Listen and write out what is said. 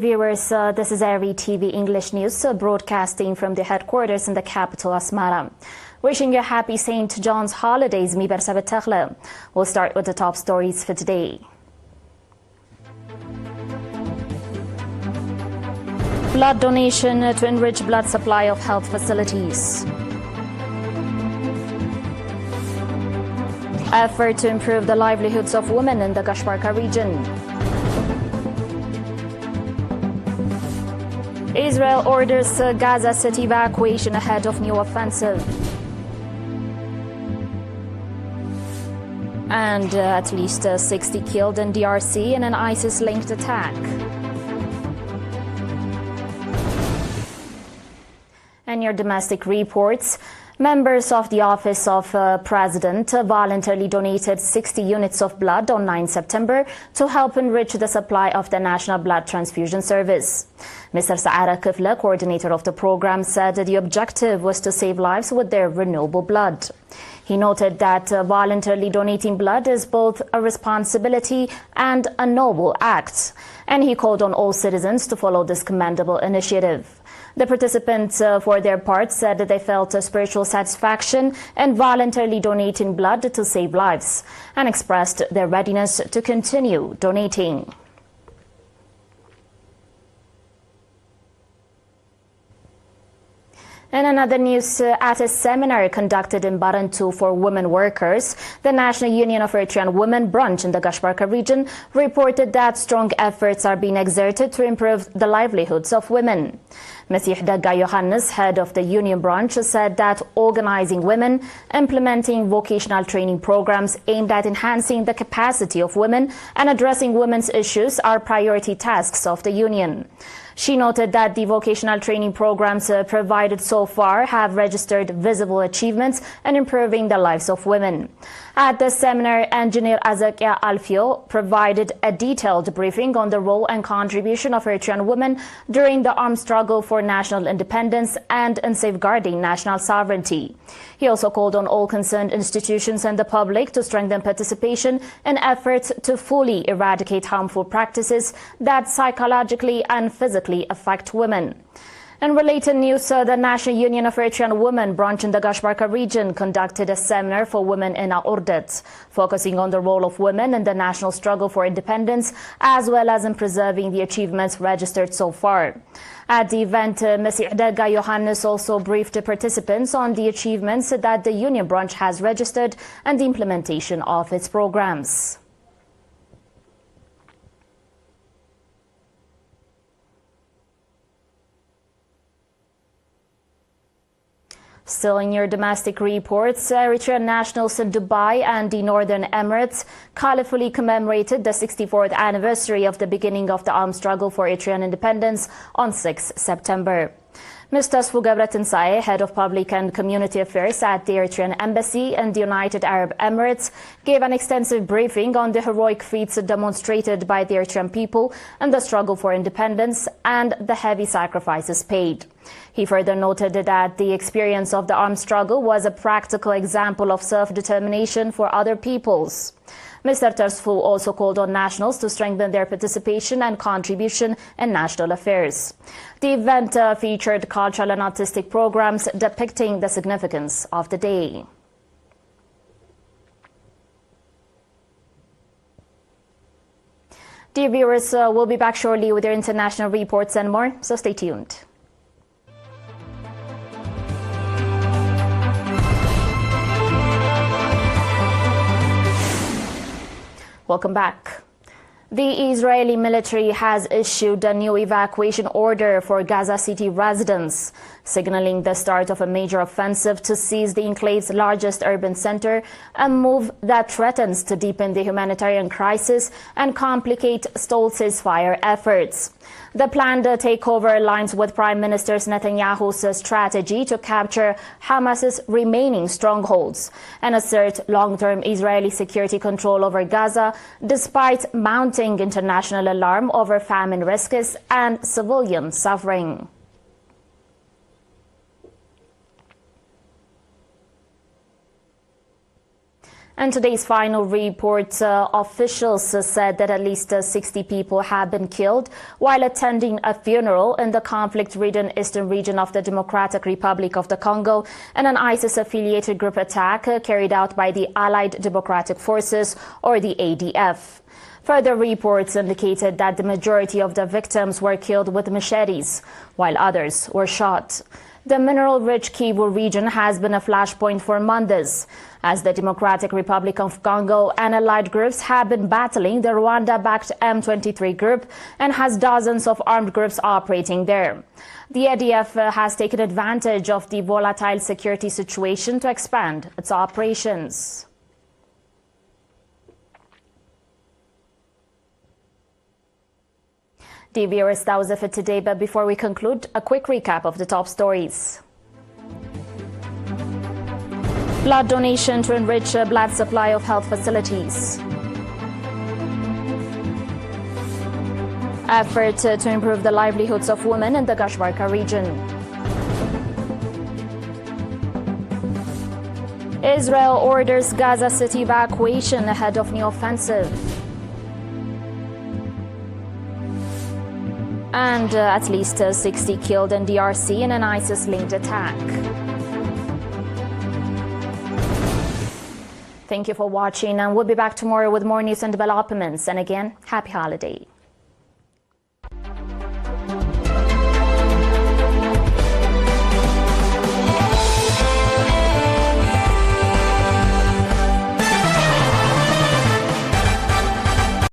viewers, this is ERi-TV English News, broadcasting from the headquarters in the capital, Asmara. Wishing you a happy St. John's holidays, mi bersabet takhla. We'll start with the top stories for today. Blood donation to enrich blood supply of health facilities. Effort to improve the livelihoods of women in the Gashbarka region. Israel orders Gaza city evacuation ahead of new offensive. And at least 60 killed in DRC in an ISIS-linked attack. And your domestic reports. Members of the Office of President voluntarily donated 60 units of blood on 9 September to help enrich the supply of the National Blood Transfusion Service. Mr. Saara Kifla, coordinator of the program, said the objective was to save lives with their renewable blood. He noted that voluntarily donating blood is both a responsibility and a noble act, and he called on all citizens to follow this commendable initiative. The participants, for their part, said that they felt a spiritual satisfaction in voluntarily donating blood to save lives and expressed their readiness to continue donating. In another news, at a seminar conducted in Barantu for women workers, the National Union of Eritrean Women branch in the Gashbarka region reported that strong efforts are being exerted to improve the livelihoods of women. Ms. Yohannes, head of the union branch, said that organizing women, implementing vocational training programs aimed at enhancing the capacity of women and addressing women's issues are priority tasks of the union. She noted that the vocational training programs provided so far have registered visible achievements in improving the lives of women. At the seminar, Engineer Azakia Alfio provided a detailed briefing on the role and contribution of Eritrean women during the armed struggle for national independence and in safeguarding national sovereignty. He also called on all concerned institutions and the public to strengthen participation in efforts to fully eradicate harmful practices that psychologically and physically affect women. In related news, the National Union of Eritrean Women branch in the Gashbarka region conducted a seminar for women in Aurdet, focusing on the role of women in the national struggle for independence, as well as in preserving the achievements registered so far. At the event, Ms. Yohannes also briefed the participants on the achievements that the union branch has registered and the implementation of its programs. Still in your domestic reports, Eritrean nationals in Dubai and the Northern Emirates colorfully commemorated the 64th anniversary of the beginning of the armed struggle for Eritrean independence on 6 September. Mr. Sfugabratinsae, head of public and community affairs at the Eritrean embassy in the United Arab Emirates, gave an extensive briefing on the heroic feats demonstrated by the Eritrean people in the struggle for independence and the heavy sacrifices paid. He further noted that the experience of the armed struggle was a practical example of self-determination for other peoples. Mr. Tersfu also called on nationals to strengthen their participation and contribution in national affairs. The event featured cultural and artistic programs depicting the significance of the day. Dear viewers, we'll be back shortly with your international reports and more, so stay tuned. Welcome back. The Israeli military has issued a new evacuation order for Gaza City residents, signaling the start of a major offensive to seize the enclave's largest urban center, a move that threatens to deepen the humanitarian crisis and complicate stalled ceasefire efforts. The planned takeover aligns with Prime Minister Netanyahu's strategy to capture Hamas's remaining strongholds and assert long-term Israeli security control over Gaza, despite mounting international alarm over famine risks and civilian suffering. And today's final report, officials said that at least 60 people have been killed while attending a funeral in the conflict-ridden eastern region of the Democratic Republic of the Congo in an ISIS-affiliated group attack carried out by the Allied Democratic Forces, or the ADF. Further reports indicated that the majority of the victims were killed with machetes, while others were shot. The mineral-rich Kivu region has been a flashpoint for months, as the Democratic Republic of Congo and allied groups have been battling the Rwanda-backed M23 group and has dozens of armed groups operating there. The ADF has taken advantage of the volatile security situation to expand its operations. Dear viewers, that was it for today, but before we conclude, a quick recap of the top stories. Blood donation to enrich blood supply of health facilities. Effort to improve the livelihoods of women in the Gashbarka region. Israel orders Gaza city evacuation ahead of new offensive. And at least 60 killed in DRC in an ISIS-linked attack. Thank you for watching, and we'll be back tomorrow with more news and developments. And again, happy holiday.